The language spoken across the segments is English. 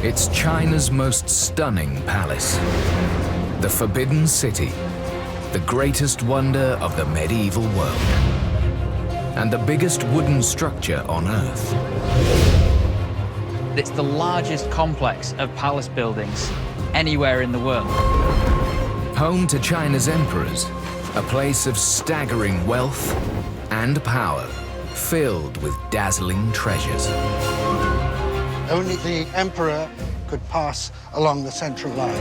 It's China's most stunning palace, the Forbidden City, the greatest wonder of the medieval world, and the biggest wooden structure on Earth. It's the largest complex of palace buildings anywhere in the world. Home to China's emperors, a place of staggering wealth and power, filled with dazzling treasures. Only the emperor could pass along the central line.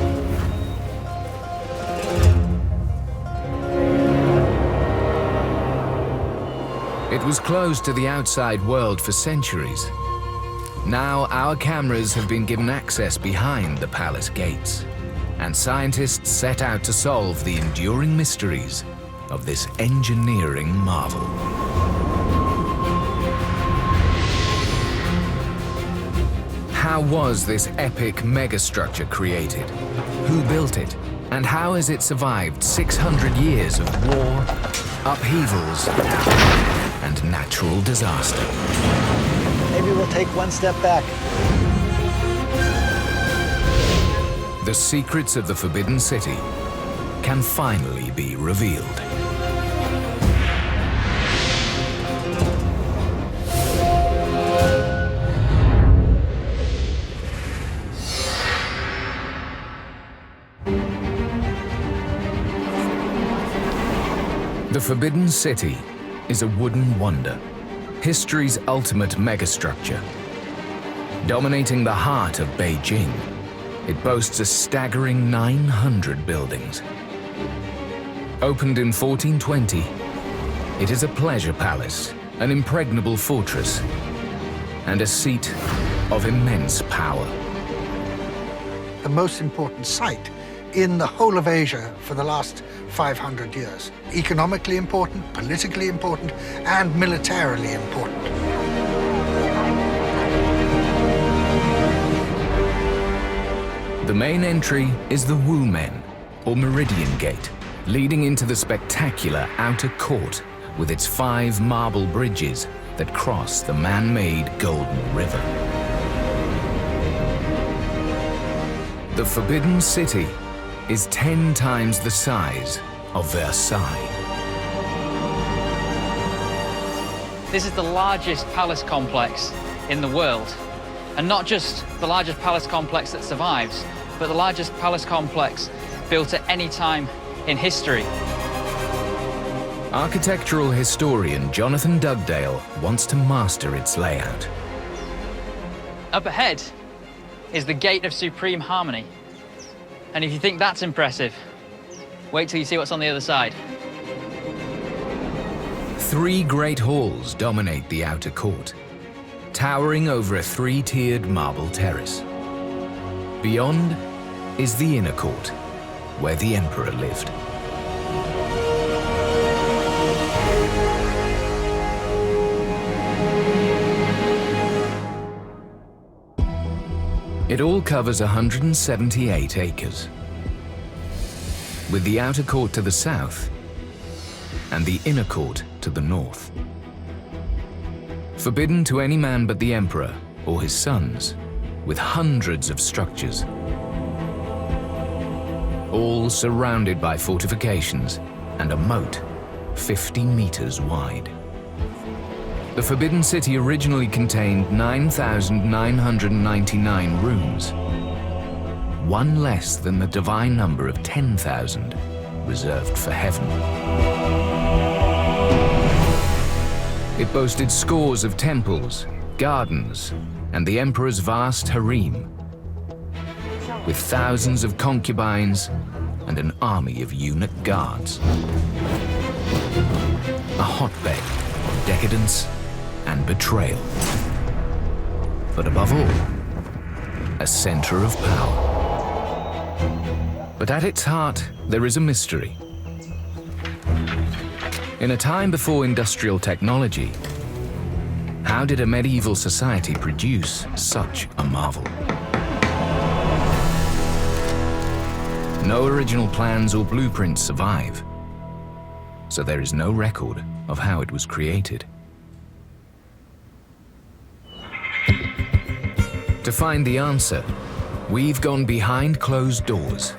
It was closed to the outside world for centuries. Now our cameras have been given access behind the palace gates, and scientists set out to solve the enduring mysteries of this engineering marvel. How was this epic megastructure created? Who built it? And how has it survived 600 years of war, upheavals, and natural disaster? Maybe we'll take one step back. The secrets of the Forbidden City can finally be revealed. The Forbidden City is a wooden wonder, history's ultimate megastructure. Dominating the heart of Beijing, it boasts a staggering 900 buildings. Opened in 1420, it is a pleasure palace, an impregnable fortress, and a seat of immense power. The most important site in the whole of Asia for the last 500 years. Economically important, politically important, and militarily important. The main entry is the Wumen, or Meridian Gate, leading into the spectacular outer court with its 5 marble bridges that cross the man-made Golden River. The Forbidden City is 10 times the size of Versailles. This is the largest palace complex in the world. And not just the largest palace complex that survives, but the largest palace complex built at any time in history. Architectural historian Jonathan Dugdale wants to master its layout. Up ahead is the Gate of Supreme Harmony. And if you think that's impressive, wait till you see what's on the other side. 3 great halls dominate the outer court, towering over a 3-tiered marble terrace. Beyond is the inner court, where the emperor lived. It all covers 178 acres, with the outer court to the south and the inner court to the north. Forbidden to any man but the emperor or his sons, with hundreds of structures, all surrounded by fortifications and a moat 50 meters wide. The Forbidden City originally contained 9,999 rooms, one less than the divine number of 10,000 reserved for heaven. It boasted scores of temples, gardens, and the emperor's vast harem, with thousands of concubines and an army of eunuch guards. A hotbed of decadence and betrayal. But above all, a center of power. But at its heart, there is a mystery. In a time before industrial technology, how did a medieval society produce such a marvel? No original plans or blueprints survive, so there is no record of how it was created. To find the answer, We've gone behind closed doors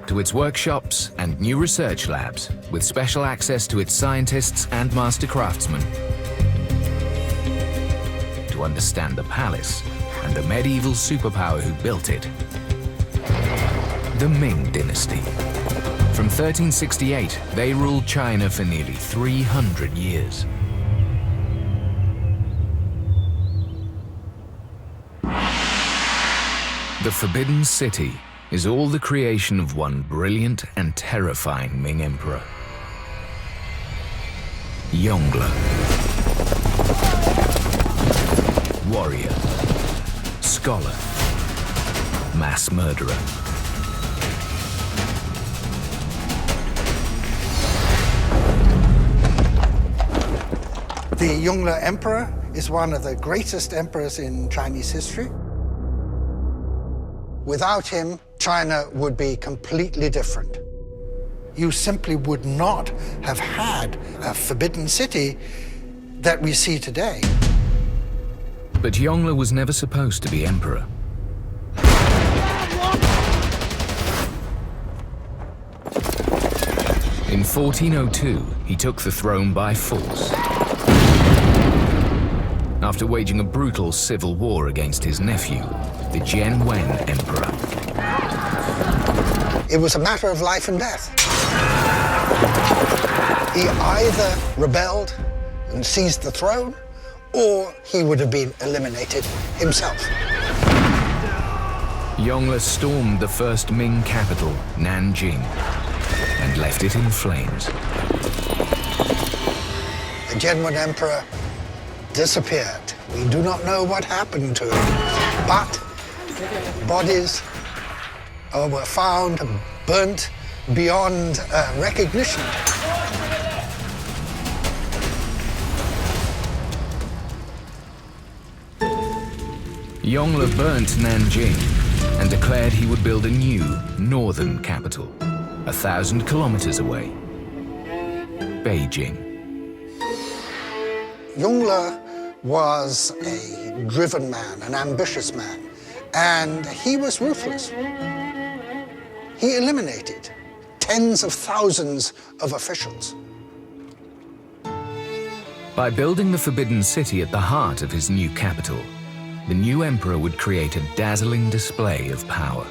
to its workshops and new research labs with special access to its scientists and master craftsmen to understand the palace and the medieval superpower who built it. The Ming Dynasty. From 1368, they ruled China for nearly 300 years. The Forbidden City is all the creation of one brilliant and terrifying Ming emperor, Yongle. Warrior, scholar, mass murderer. The Yongle Emperor is one of the greatest emperors in Chinese history. Without him, China would be completely different. You simply would not have had a forbidden city that we see today. But Yongle was never supposed to be emperor. In 1402, he took the throne by force. After waging a brutal civil war against his nephew, the Wen Emperor. It was a matter of life and death. He either rebelled and seized the throne, or he would have been eliminated himself. Yongle stormed the first Ming capital, Nanjing, and left it in flames. The Wen Emperor disappeared. We do not know what happened to him, but bodies were found burnt beyond recognition. Yongle burnt Nanjing and declared he would build a new northern capital, 1,000 kilometers away, Beijing. Yongle was a driven man, an ambitious man, and he was ruthless. He eliminated tens of thousands of officials. By building the Forbidden City at the heart of his new capital, the new emperor would create a dazzling display of power.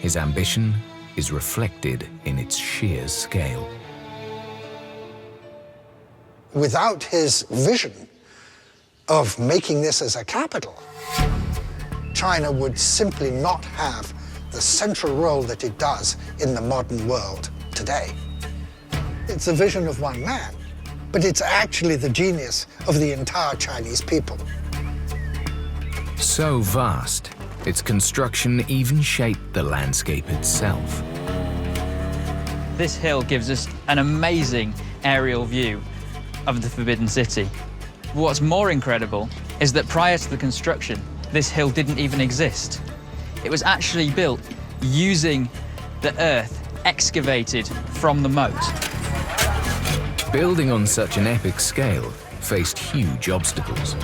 His ambition is reflected in its sheer scale. Without his vision of making this as a capital, China would simply not have the central role that it does in the modern world today. It's a vision of one man, but it's actually the genius of the entire Chinese people. So vast, its construction even shaped the landscape itself. This hill gives us an amazing aerial view of the Forbidden City. What's more incredible is that prior to the construction, this hill didn't even exist. It was actually built using the earth excavated from the moat. Building on such an epic scale faced huge obstacles.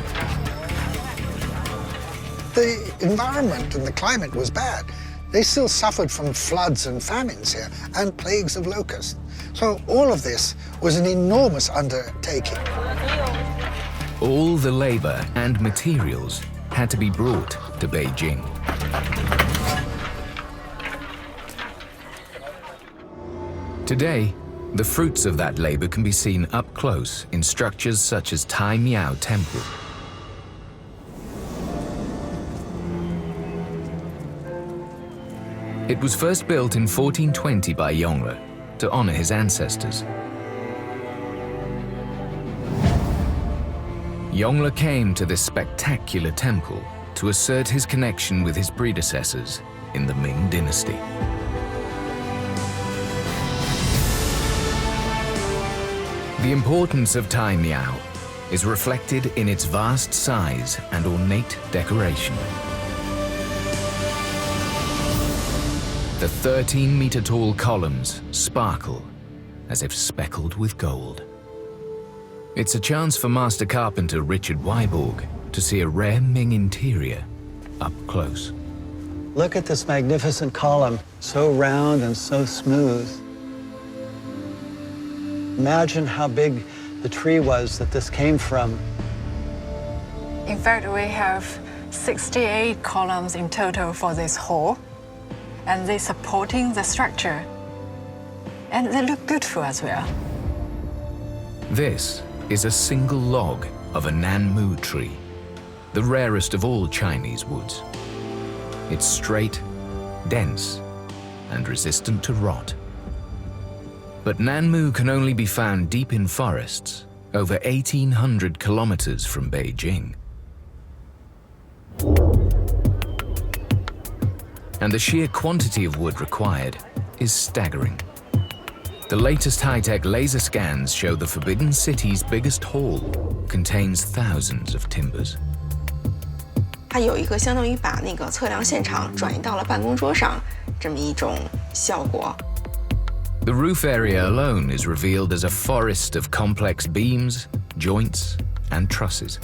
The environment and the climate was bad. They still suffered from floods and famines here and plagues of locusts. So all of this was an enormous undertaking. All the labor and materials had to be brought to Beijing. Today, the fruits of that labor can be seen up close in structures such as Tai Miao Temple. It was first built in 1420 by Yongle to honor his ancestors. Yongle came to this spectacular temple to assert his connection with his predecessors in the Ming Dynasty. The importance of Tai Miao is reflected in its vast size and ornate decoration. The 13-meter-tall columns sparkle as if speckled with gold. It's a chance for master carpenter Richard Weiborg to see a rare Ming interior up close. Look at this magnificent column, so round and so smooth. Imagine how big the tree was that this came from. In fact, we have 68 columns in total for this hall, and they're supporting the structure. And they look beautiful as well. This is a single log of a Nanmu tree, the rarest of all Chinese woods. It's straight, dense, and resistant to rot. But Nanmu can only be found deep in forests, over 1,800 kilometers from Beijing. And the sheer quantity of wood required is staggering. The latest high-tech laser scans show the Forbidden City's biggest hall contains thousands of timbers. 它有一个相当于把那个测量现场转移到了办公桌上这么一种效果。 The roof area alone is revealed as a forest of complex beams, joints, and trusses.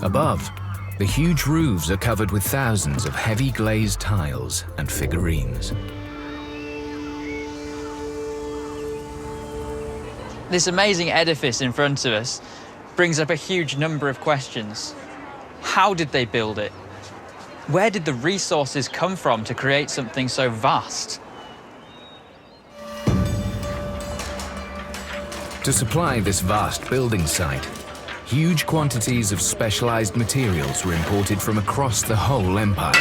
Above, the huge roofs are covered with thousands of heavy glazed tiles and figurines. This amazing edifice in front of us brings up a huge number of questions. How did they build it? Where did the resources come from to create something so vast? To supply this vast building site, huge quantities of specialized materials were imported from across the whole empire.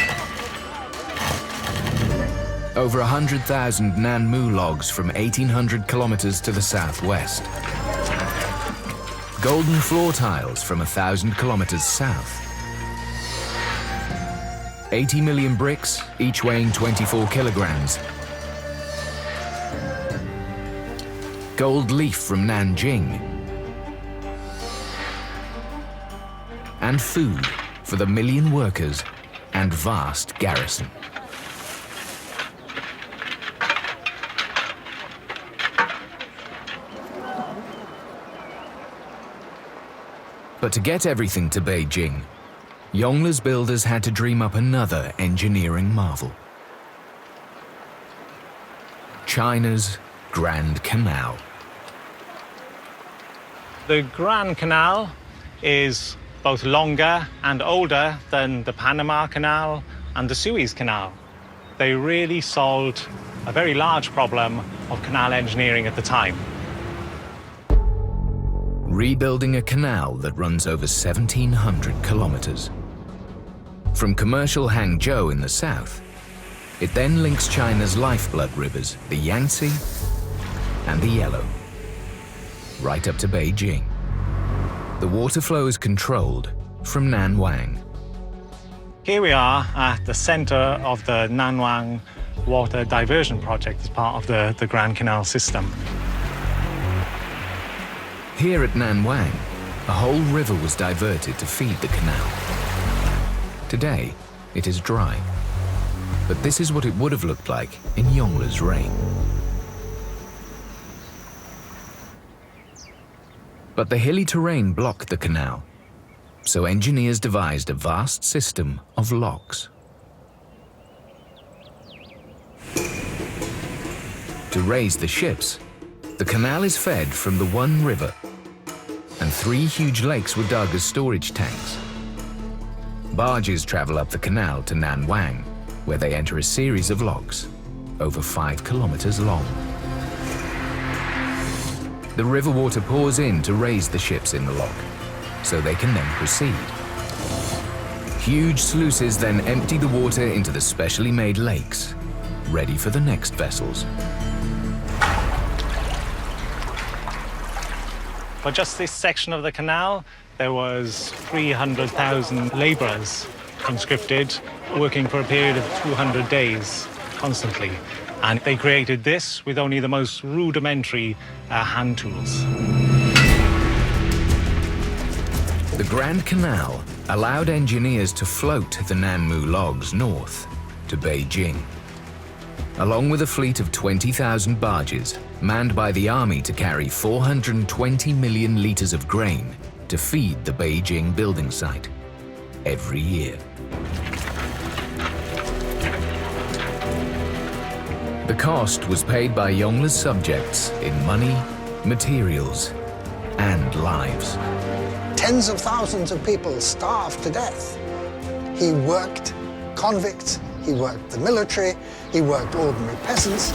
Over 100,000 Nanmu logs from 1,800 kilometers to the southwest. Golden floor tiles from 1,000 kilometers south. 80 million bricks, each weighing 24 kilograms. Gold leaf from Nanjing. And food for the million workers and vast garrison. But to get everything to Beijing, Yongle's builders had to dream up another engineering marvel. China's Grand Canal. The Grand Canal is both longer and older than the Panama Canal and the Suez Canal. They really solved a very large problem of canal engineering at the time. Rebuilding a canal that runs over 1,700 kilometers. From commercial Hangzhou in the south, it then links China's lifeblood rivers, the Yangtze and the Yellow, right up to Beijing. The water flow is controlled from Nanwang. Here we are at the center of the Nanwang Water Diversion Project as part of the Grand Canal system. Here at Nanwang, a whole river was diverted to feed the canal. Today, it is dry. But this is what it would have looked like in Yongle's reign. But the hilly terrain blocked the canal, so engineers devised a vast system of locks. To raise the ships, the canal is fed from the one river, and 3 huge lakes were dug as storage tanks. Barges travel up the canal to Nanwang, where they enter a series of locks, over 5 kilometers long. The river water pours in to raise the ships in the lock, so they can then proceed. Huge sluices then empty the water into the specially made lakes, ready for the next vessels. For just this section of the canal, there was 300,000 laborers conscripted, working for a period of 200 days constantly. And they created this with only the most rudimentary hand tools. The Grand Canal allowed engineers to float the Nanmu logs north to Beijing. Along with a fleet of 20,000 barges, manned by the army to carry 420 million liters of grain to feed the Beijing building site every year. The cost was paid by Yongle's subjects in money, materials, and lives. Tens of thousands of people starved to death. He worked convicts, he worked the military, he worked ordinary peasants.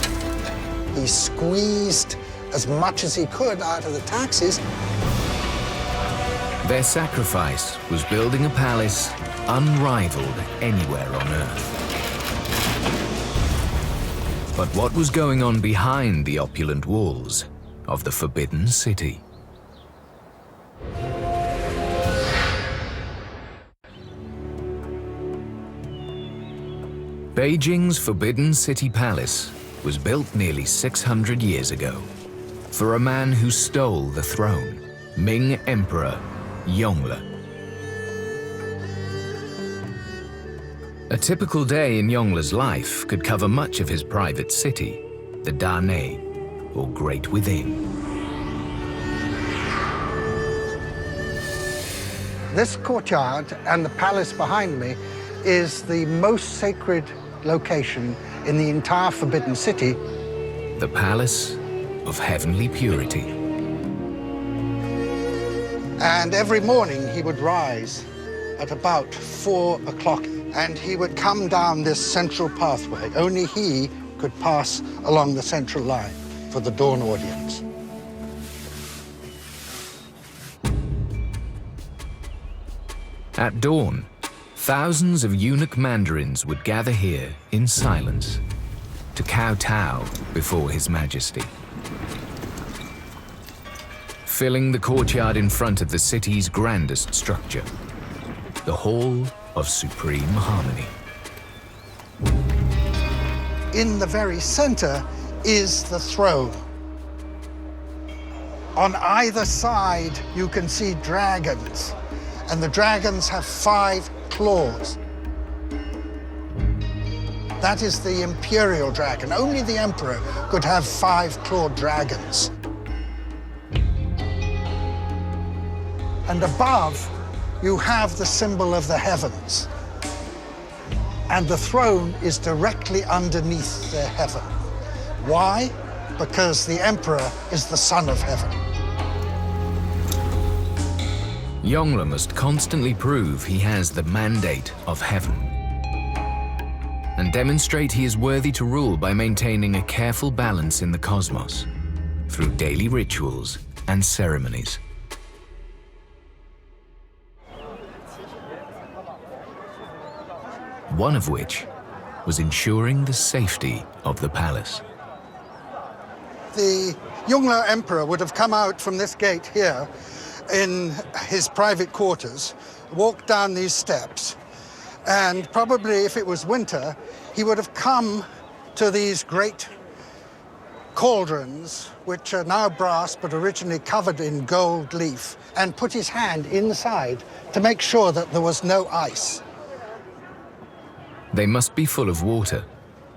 He squeezed as much as he could out of the taxes. Their sacrifice was building a palace unrivaled anywhere on Earth. But what was going on behind the opulent walls of the Forbidden City? Beijing's Forbidden City Palace was built nearly 600 years ago for a man who stole the throne, Ming Emperor Yongle. A typical day in Yongle's life could cover much of his private city, the Danei, or Great Within. This courtyard and the palace behind me is the most sacred location in the entire Forbidden City. The Palace of Heavenly Purity. And every morning he would rise at about 4 o'clock and he would come down this central pathway. Only he could pass along the central line for the dawn audience. At dawn, thousands of eunuch mandarins would gather here in silence to kowtow before His Majesty. Filling the courtyard in front of the city's grandest structure, the Hall of Supreme Harmony. In the very center is the throne. On either side, you can see dragons, and the dragons have 5 claws. That is the imperial dragon. Only the emperor could have 5-clawed dragons. And above, you have the symbol of the heavens. And the throne is directly underneath the heaven. Why? Because the emperor is the son of heaven. Yongle must constantly prove he has the mandate of heaven and demonstrate he is worthy to rule by maintaining a careful balance in the cosmos through daily rituals and ceremonies. One of which was ensuring the safety of the palace. The Yongle emperor would have come out from this gate here in his private quarters, walked down these steps, and probably if it was winter, he would have come to these great cauldrons, which are now brass but originally covered in gold leaf, and put his hand inside to make sure that there was no ice. They must be full of water,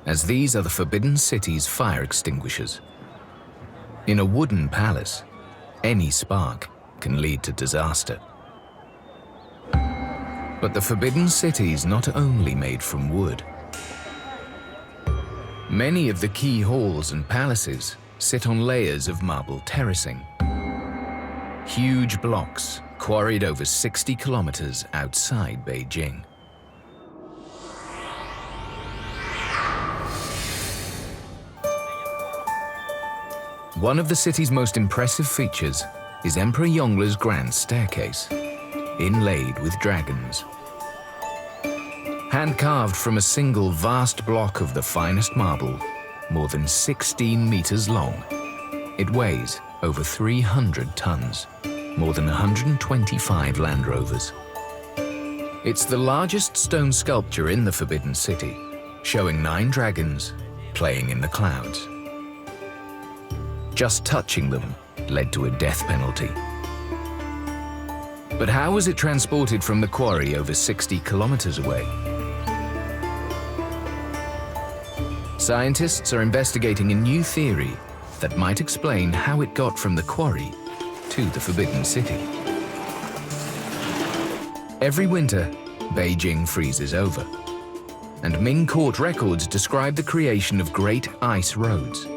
as these are the Forbidden City's fire extinguishers. In a wooden palace, any spark can lead to disaster. But the Forbidden City is not only made from wood. Many of the key halls and palaces sit on layers of marble terracing. Huge blocks quarried over 60 kilometers outside Beijing. One of the city's most impressive features is Emperor Yongle's grand staircase, inlaid with dragons. Hand-carved from a single vast block of the finest marble, more than 16 meters long. It weighs over 300 tons, more than 125 Land Rovers. It's the largest stone sculpture in the Forbidden City, showing 9 dragons playing in the clouds. Just touching them led to a death penalty. But how was it transported from the quarry over 60 kilometers away? Scientists are investigating a new theory that might explain how it got from the quarry to the Forbidden City. Every winter, Beijing freezes over. and Ming court records describe the creation of great ice roads.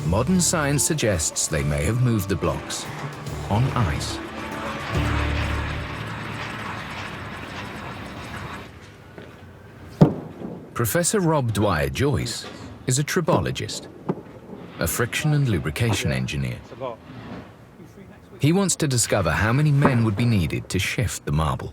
Modern science suggests they may have moved the blocks on ice. Professor Rob Dwyer-Joyce is a tribologist, a friction and lubrication engineer. He wants to discover how many men would be needed to shift the marble.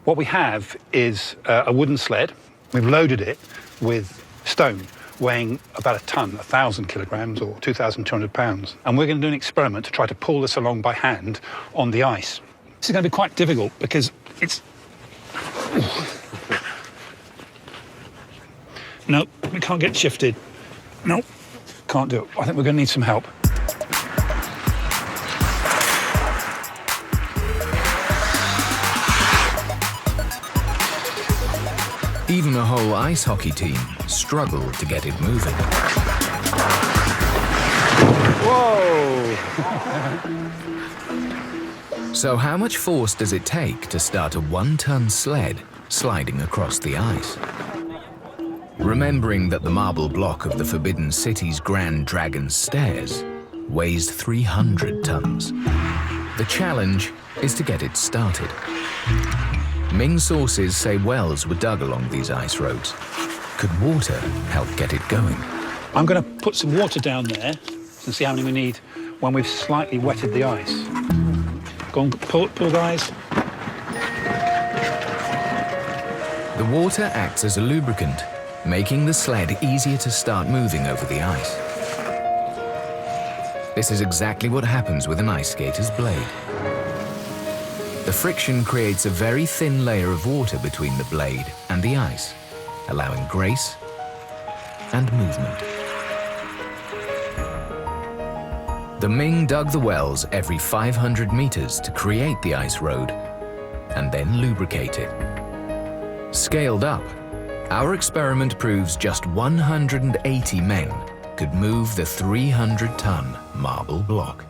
What we have is a wooden sled. We've loaded it with stone weighing about a ton, 1,000 kilograms or 2,200 pounds. And we're going to do an experiment to try to pull this along by hand on the ice. This is going to be quite difficult because it's... No, we can't get shifted. No, can't do it. I think we're going to need some help. Even a whole ice hockey team struggled to get it moving. Whoa! So how much force does it take to start a 1-ton sled sliding across the ice? Remembering that the marble block of the Forbidden City's Grand Dragon Stairs weighs 300 tons. The challenge is to get it started. Ming sources say wells were dug along these ice roads. Could water help get it going? I'm going to put some water down there and see how many we need when we've slightly wetted the ice. Go on, pull, guys. The water acts as a lubricant, making the sled easier to start moving over the ice. This is exactly what happens with an ice skater's blade. The friction creates a very thin layer of water between the blade and the ice, allowing grace and movement. The Ming dug the wells every 500 meters to create the ice road and then lubricate it. Scaled up, our experiment proves just 180 men could move the 300-ton marble block.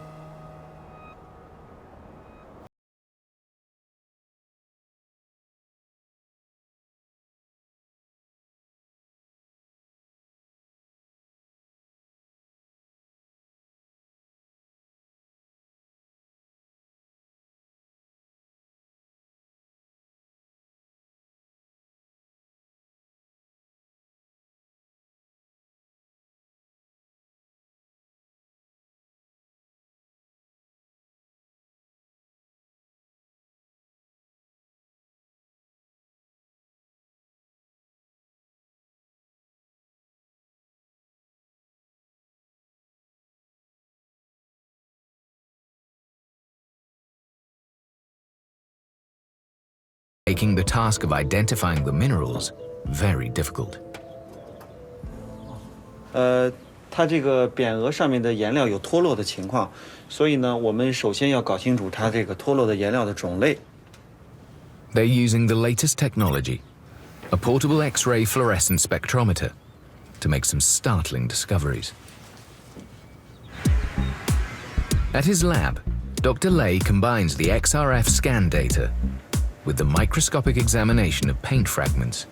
Making the task of identifying the minerals very difficult. 它这个匾额上面的颜料有脱落的情况，所以呢，我们首先要搞清楚它这个脱落的颜料的种类。They're using the latest technology, a portable X-ray fluorescent spectrometer, to make some startling discoveries. At his lab, Dr. Lei combines the XRF scan data with the microscopic examination of paint fragments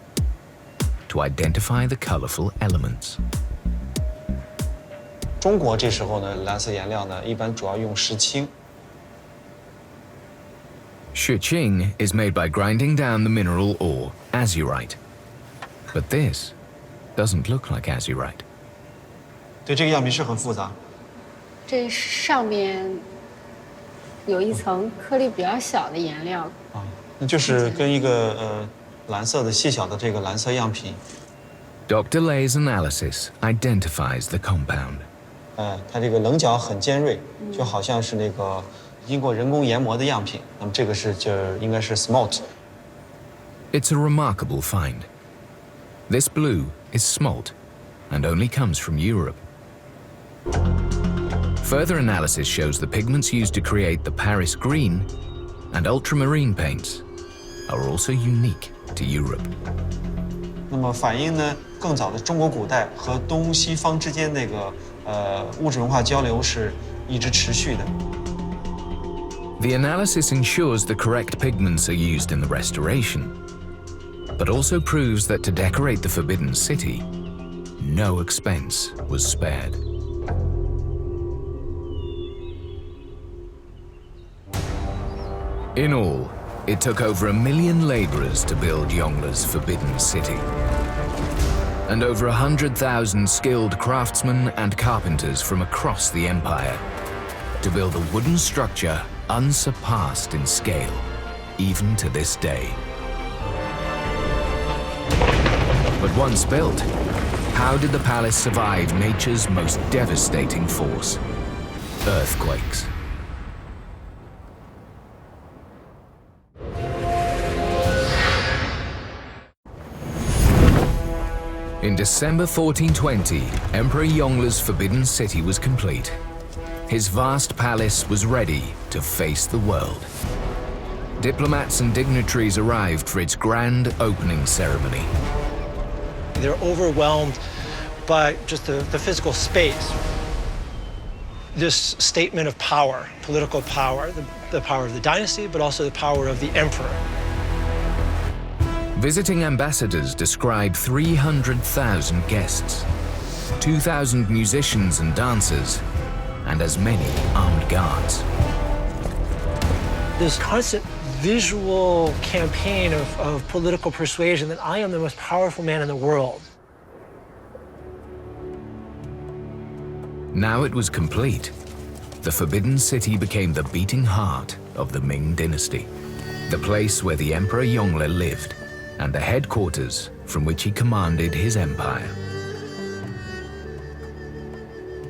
to identify the colorful elements. 中国这时候呢，蓝色颜料呢，一般主要用石青。Shiqing is made by grinding down the mineral ore, azurite. But this doesn't look like azurite. 对，这个样品是很复杂。这上面有一层颗粒比较小的颜料。那就是跟一个蓝色的细小的这个蓝色样品。Dr. Lei's analysis identifies the compound. 它这个棱角很尖锐，就好像是那个经过人工研磨的样品。那么这个应该是 smalt。It's a remarkable find. This blue is smalt and only comes from Europe. Further analysis shows the pigments used to create the Paris green and ultramarine paints are also unique to Europe. 那么反映呢，更早的中国古代和东西方之间那个物质文化交流是一直持续的。The analysis ensures the correct pigments are used in the restoration. but also proves that to decorate the Forbidden City, no expense was spared. In all, it took over 1 million laborers to build Yongle's Forbidden City, and over 100,000 skilled craftsmen and carpenters from across the empire to build a wooden structure unsurpassed in scale, even to this day. But once built, how did the palace survive nature's most devastating force? Earthquakes. In December 1420, Emperor Yongle's Forbidden City was complete. His vast palace was ready to face the world. Diplomats and dignitaries arrived for its grand opening ceremony. They're overwhelmed by just the physical space. This statement of power, political power, the power of the dynasty, but also the power of the emperor. Visiting ambassadors described 300,000 guests, 2,000 musicians and dancers, and as many armed guards. This constant visual campaign of political persuasion that I am the most powerful man in the world. Now it was complete. The Forbidden City became the beating heart of the Ming dynasty, the place where the Emperor Yongle lived, and the headquarters from which he commanded his empire.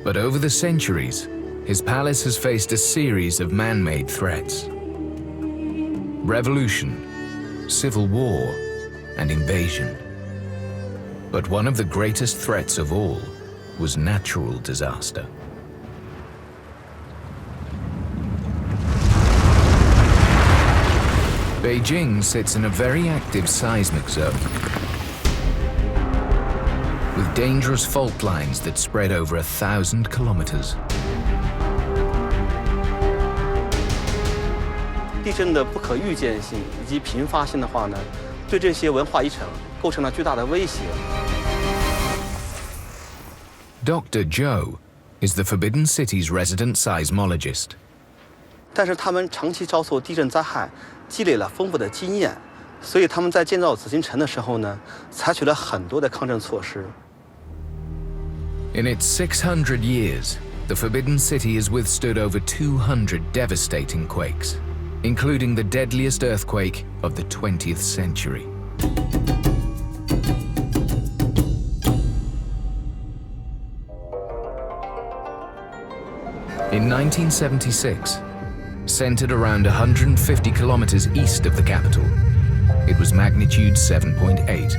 But over the centuries, his palace has faced a series of man-made threats. Revolution, civil war, and invasion. But one of the greatest threats of all was natural disaster. Beijing sits in a very active seismic zone, with dangerous fault lines that spread over 1,000 kilometers. 地震的不可预见性以及频发性的话呢，对这些文化遗产构成了巨大的威胁。 Dr. Zhou is the Forbidden City's resident seismologist. 但是他们长期遭受地震灾害，积累了丰富的经验，所以他们在建造紫禁城的时候呢，采取了很多的抗震措施。 In its 600 years, the Forbidden City has withstood over 200 devastating quakes, including the deadliest earthquake of the 20th century. In 1976, centered around 150 kilometers east of the capital, it was magnitude 7.8.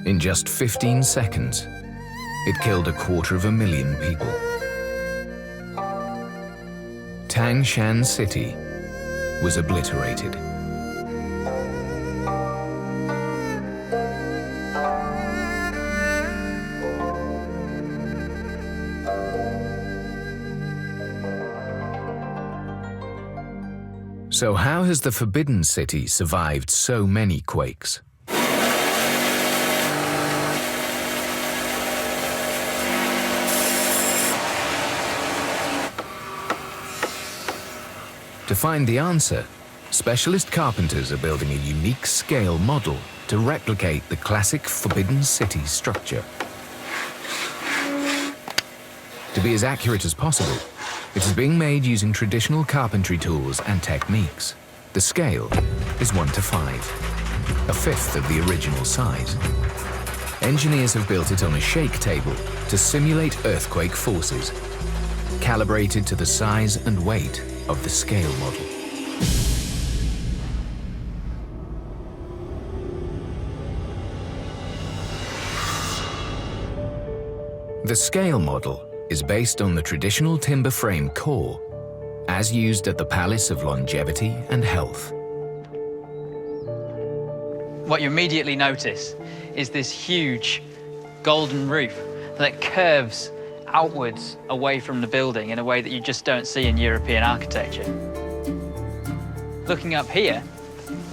In just 15 seconds, it killed 250,000 people. Tangshan City was obliterated. So how has the Forbidden City survived so many quakes? To find the answer, specialist carpenters are building a unique scale model to replicate the classic Forbidden City structure. To be as accurate as possible, it is being made using traditional carpentry tools and techniques. The scale is 1 to 5, a fifth of the original size. Engineers have built it on a shake table to simulate earthquake forces, calibrated to the size and weight of the scale model. The scale model is based on the traditional timber frame core, as used at the Palace of Longevity and Health. What you immediately notice is this huge golden roof that curves outwards away from the building in a way that you just don't see in European architecture. Looking up here,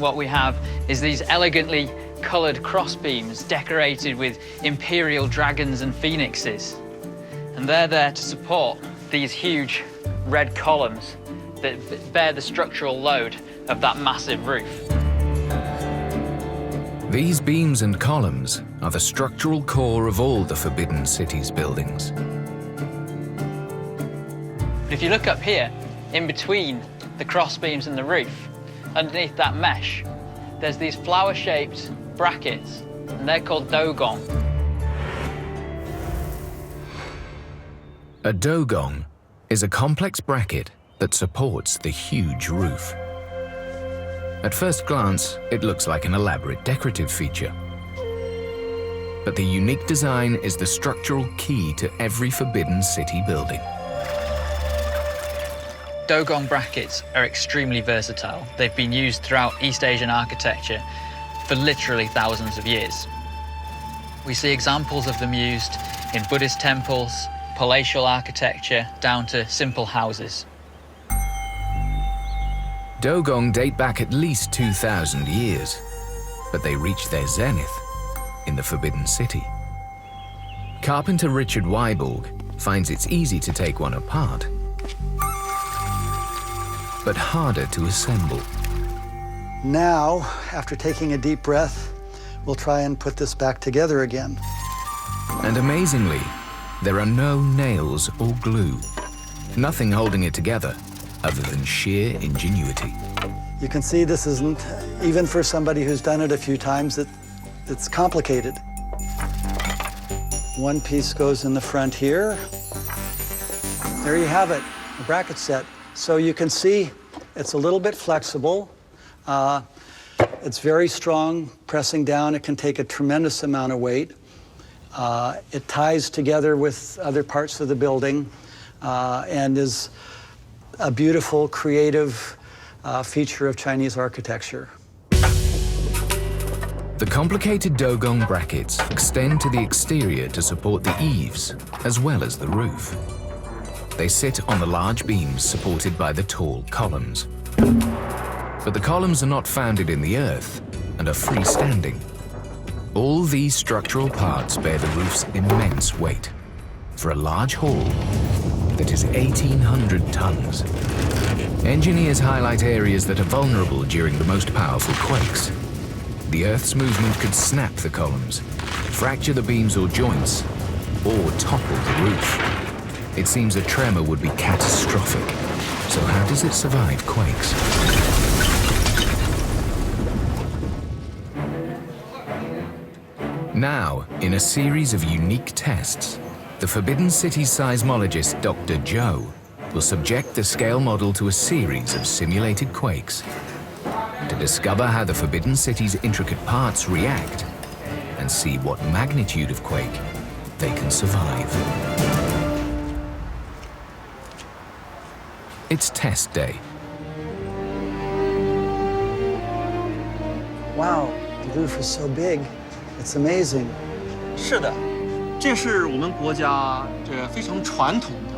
what we have is these elegantly coloured crossbeams decorated with imperial dragons and phoenixes. And they're there to support these huge red columns that bear the structural load of that massive roof. These beams and columns are the structural core of all the Forbidden City's buildings. If you look up here, in between the crossbeams and the roof, underneath that mesh, there's these flower-shaped brackets, and they're called dogong. A dogong is a complex bracket that supports the huge roof. At first glance, it looks like an elaborate decorative feature. But the unique design is the structural key to every Forbidden City building. Dogong brackets are extremely versatile. They've been used throughout East Asian architecture for literally thousands of years. We see examples of them used in Buddhist temples, palatial architecture, down to simple houses. Dogong date back at least 2,000 years, but they reached their zenith in the Forbidden City. Carpenter Richard Weiborg finds it's easy to take one apart, but harder to assemble. Now, after taking a deep breath, we'll try and put this back together again. And amazingly, there are no nails or glue, nothing holding it together other than sheer ingenuity. You can see this isn't, even for somebody who's done it a few times, it's complicated. One piece goes in the front here. There you have it, a bracket set. So you can see it's a little bit flexible. It's very strong. Pressing down, it can take a tremendous amount of weight. It ties together with other parts of the building and is a beautiful, creative feature of Chinese architecture. The complicated dogong brackets extend to the exterior to support the eaves as well as the roof. They sit on the large beams supported by the tall columns. But the columns are not founded in the earth and are freestanding. All these structural parts bear the roof's immense weight for a large hall that is 1,800 tons. Engineers highlight areas that are vulnerable during the most powerful quakes. The Earth's movement could snap the columns, fracture the beams or joints, or topple the roof. It seems a tremor would be catastrophic. So how does it survive quakes? Now, in a series of unique tests, the Forbidden City seismologist Dr. Zhou will subject the scale model to a series of simulated quakes to discover how the Forbidden City's intricate parts react and see what magnitude of quake they can survive. It's test day. Wow, the roof is so big. It's amazing. 是的，这是我们国家非常传统的、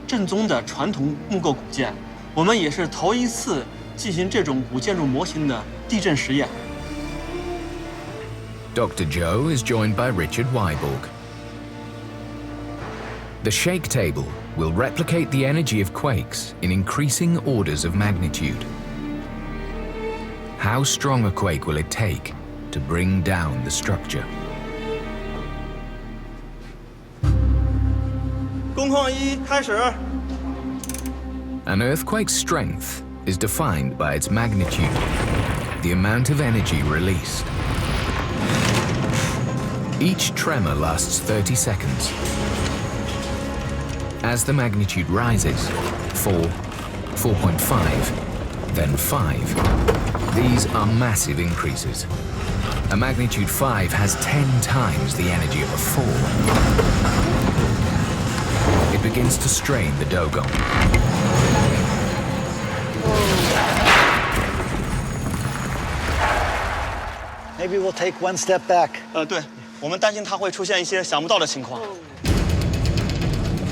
正宗的传统木构古建。我们也是头一次进行这种古建筑模型的地震实验。Dr. Zhou is joined by Richard Weiborg. The shake table will replicate the energy of quakes in increasing orders of magnitude. How strong a quake will it take to bring down the structure? 工况1开始。 An earthquake's strength is defined by its magnitude, the amount of energy released. Each tremor lasts 30 seconds. As the magnitude rises, 4, 4.5, then 5. These are massive increases. A magnitude 5 has 10 times the energy of a 4. It begins to strain the dogong. Maybe we'll take one step back. 对，我们担心它会出现一些想不到的情况。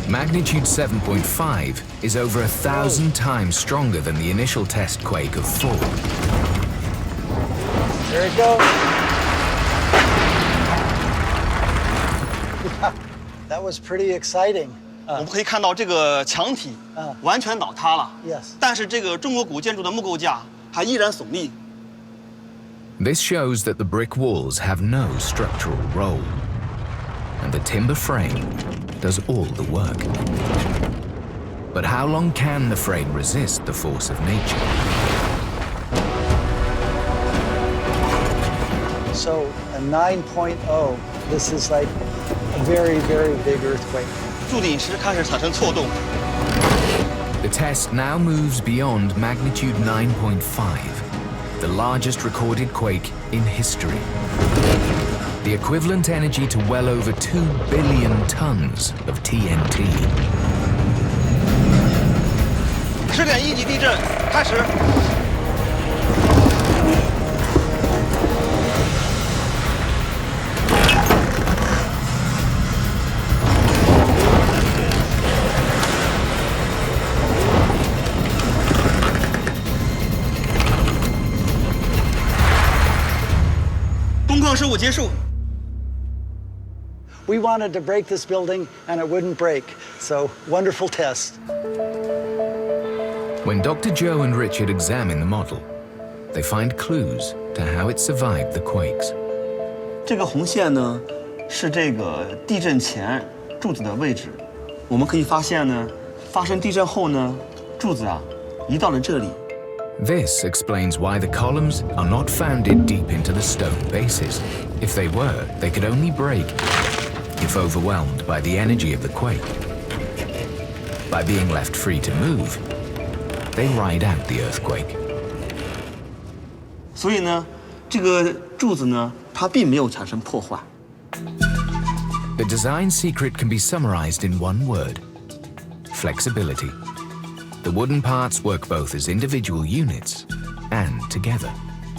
Magnitude 7.5 is over 1,000 times stronger than the initial test quake of 4. There it goes. That was pretty exciting. 我们可以看到这个墙体完全倒塌了。Yes. 但是这个中国古建筑的木构架还依然耸立。 This shows that the brick walls have no structural role, and the timber frame does all the work. But how long can the frame resist the force of nature? So a 9.0, this is like a very, very big earthquake. 柱顶石开始产生错动。 The test now moves beyond magnitude 9.5, the largest recorded quake in history. The equivalent energy to well over 2 billion tons of TNT. 10.1级地震开始。 工况事务结束。 We wanted to break this building and it wouldn't break. So wonderful test. When Dr. Joe and Richard examine the model, they find clues to how it survived the quakes. 这个红线呢，是这个地震前柱子的位置。我们可以发现呢，发生地震后呢，柱子啊移到了这里。 This explains why the columns are not founded deep into the stone bases. If they were, they could only break if overwhelmed by the energy of the quake. By being left free to move, they ride out the earthquake. 所以呢，这个柱子呢，它并没有产生破坏。 The design secret can be summarized in one word: flexibility. The wooden parts work both as individual units and together.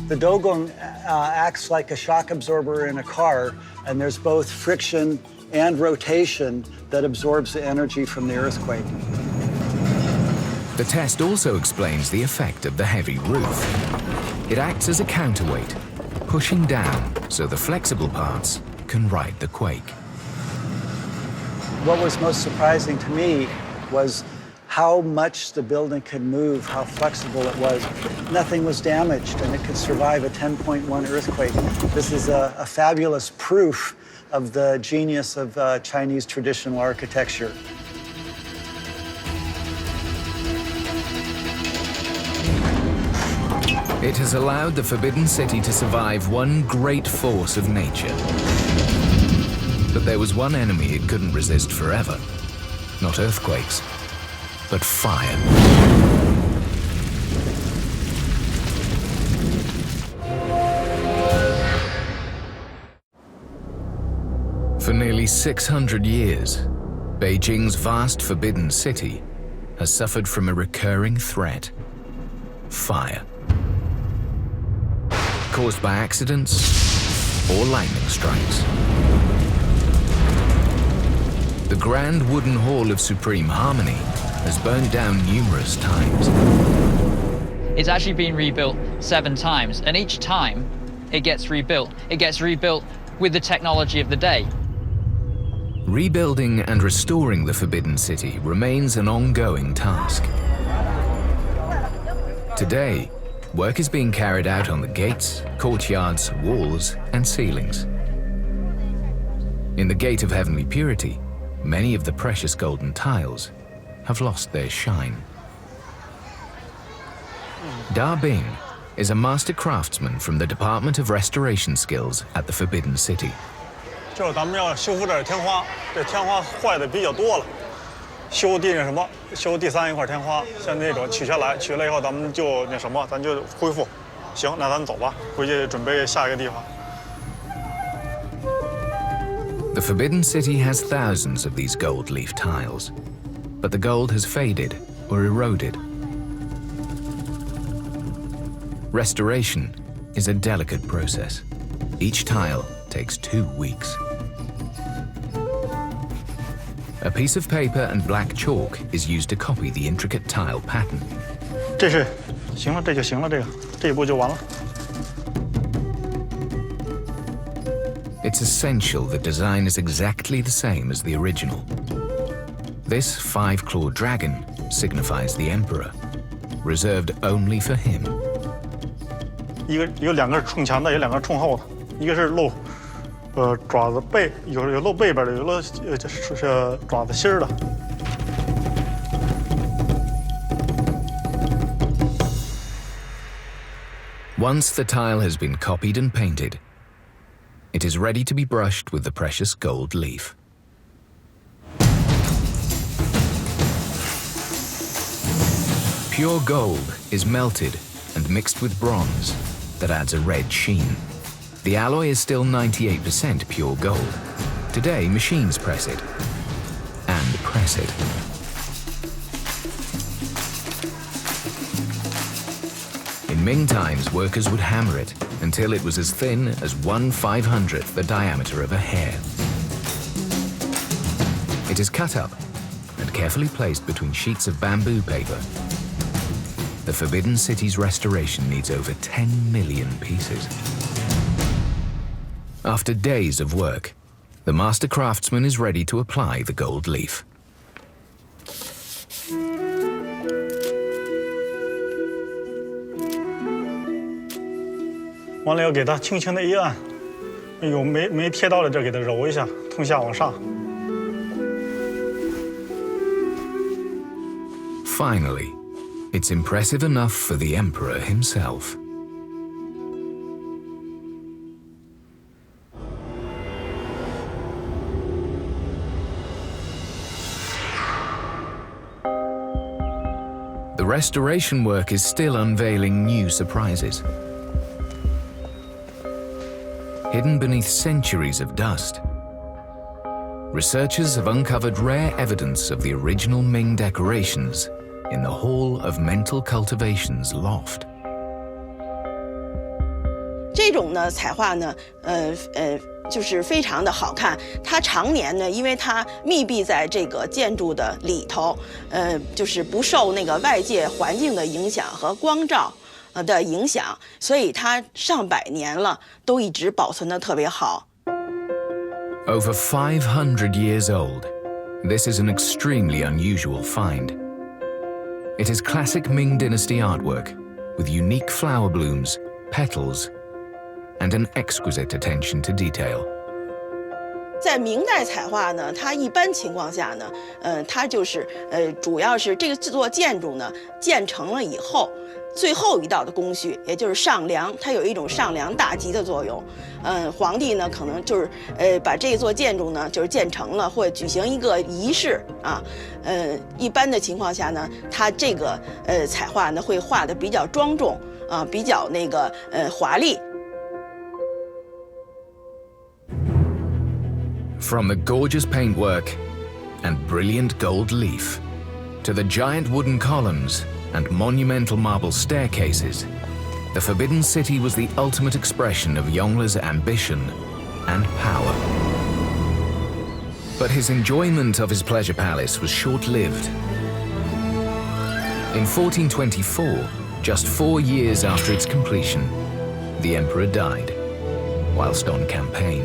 The dogong acts like a shock absorber in a car, and there's both friction and rotation that absorbs the energy from the earthquake. The test also explains the effect of the heavy roof. It acts as a counterweight, pushing down so the flexible parts can ride the quake. What was most surprising to me was how much the building could move, how flexible it was. Nothing was damaged, and it could survive a 10.1 earthquake. This is a fabulous proof of the genius of Chinese traditional architecture. It has allowed the Forbidden City to survive one great force of nature. But there was one enemy it couldn't resist forever. Not earthquakes, but fire. For nearly 600 years, Beijing's vast Forbidden City has suffered from a recurring threat: fire. Caused by accidents or lightning strikes. The grand wooden hall of Supreme Harmony has burned down numerous times. It's actually been rebuilt 7 times, and each time it gets rebuilt. It gets rebuilt with the technology of the day. Rebuilding and restoring the Forbidden City remains an ongoing task. Today, work is being carried out on the gates, courtyards, walls, and ceilings. In the Gate of Heavenly Purity, many of the precious golden tiles have lost their shine. Da Bing is a master craftsman from the Department of Restoration Skills at the Forbidden City. 就是咱们要修复点天花，这天花坏的比较多了，修第那什么，修第3一块天花，像那种取下来，取了以后咱们就那什么，咱就恢复。行，那咱走吧，回去准备下一个地方。 The Forbidden City has thousands of these gold leaf tiles, but the gold has faded or eroded. Restoration is a delicate process. Each tile takes 2 weeks. A piece of paper and black chalk is used to copy the intricate tile pattern. 这是行了，这就行了，这一步就完了。it's essential the design is exactly the same as the original. This five-clawed dragon signifies the emperor, reserved only for him. 有两个是冲前的，有两个冲后的，一个是露，爪子背，有露背边的，有露是爪子心儿的。 Once the tile has been copied and painted, it is ready to be brushed with the precious gold leaf. Pure gold is melted and mixed with bronze that adds a red sheen. The alloy is still 98% pure gold. Today, machines press it and press it. In Ming times, workers would hammer it until it was as thin as 1/500th the diameter of a hair. It is cut up and carefully placed between sheets of bamboo paper. The Forbidden City's restoration needs over 10 million pieces. After days of work, the master craftsman is ready to apply the gold leaf. 完了要给它轻轻的一按，有没贴到的这儿给它揉一下，从下往上。 Finally, it's impressive enough for the emperor himself. The restoration work is still unveiling new surprises. Hidden beneath centuries of dust, researchers have uncovered rare evidence of the original Ming decorations in the Hall of Mental Cultivation's loft. 这种呢彩画呢，就是非常的好看。它常年呢，因为它密闭在这个建筑的里头，就是不受那个外界环境的影响和光照的影响，所以它上百年了，都一直保存得特别好。Over 500 years old, this is an extremely unusual find. It is classic Ming Dynasty artwork with unique flower blooms, petals, and an exquisite attention to detail. 在明代彩画呢，它一般情况下呢，它就是主要是这个制作建筑呢建成了以后，最后一道的工序，也就是上梁，它有一种上梁大吉的作用。皇帝呢可能就是把这座建筑呢就是建成了，或者举行一个仪式啊。一般的情况下呢，它这个彩画呢会画的比较庄重啊，比较那个华丽。 From the gorgeous paintwork and brilliant gold leaf, to the giant wooden columns and monumental marble staircases, the Forbidden City was the ultimate expression of Yongl's ambition and power. But his enjoyment of his pleasure palace was short-lived. In 1424, just 4 years after its completion, the emperor died, whilst on campaign.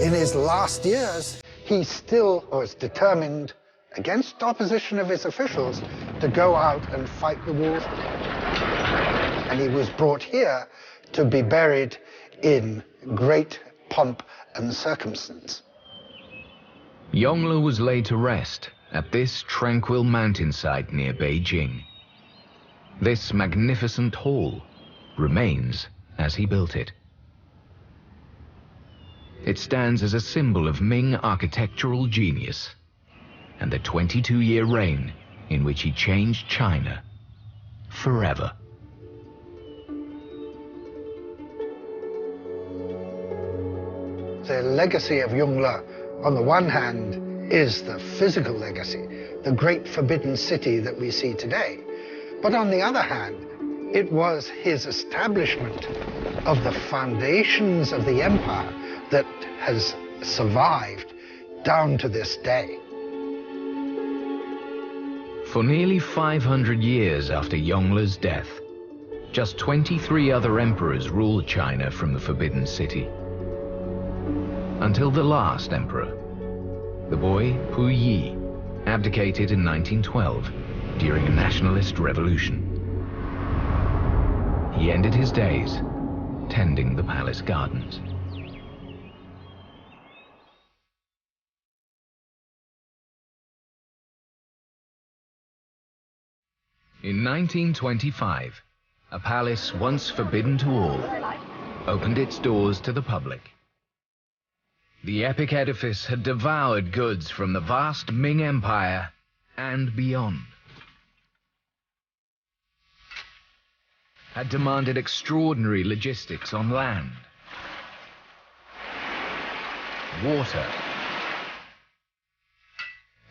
In his last years, he still was determined, against opposition of his officials, to go out and fight the wars. And he was brought here to be buried in great pomp and circumstance. Yongle was laid to rest at this tranquil mountainside near Beijing. This magnificent hall remains as he built it. It stands as a symbol of Ming architectural genius and the 22-year reign in which he changed China forever. The legacy of Yongle, on the one hand, is the physical legacy, the great Forbidden City that we see today. But on the other hand, it was his establishment of the foundations of the empire that has survived down to this day. For nearly 500 years after Yongle's death, Just 23 other emperors ruled China from the Forbidden City. Until the last emperor, the boy Puyi, abdicated in 1912 during a nationalist revolution. He ended his days tending the palace gardens. In 1925, a palace once forbidden to all opened its doors to the public. The epic edifice had devoured goods from the vast Ming Empire and beyond, had demanded extraordinary logistics on land, water,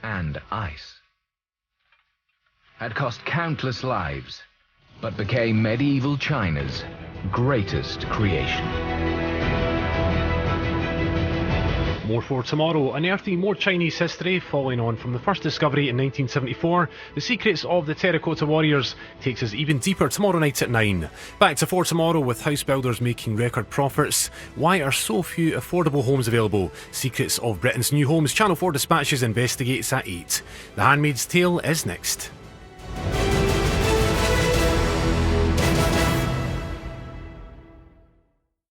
and ice, had cost countless lives, but became medieval China's greatest creation. More for tomorrow, unearthing more Chinese history following on from the first discovery in 1974. The Secrets of the Terracotta Warriors takes us even deeper tomorrow night at 9. Back to 4 tomorrow with house builders making record profits. Why are so few affordable homes available? Secrets of Britain's new homes. Channel 4 Dispatches investigates at 8. The Handmaid's Tale is next.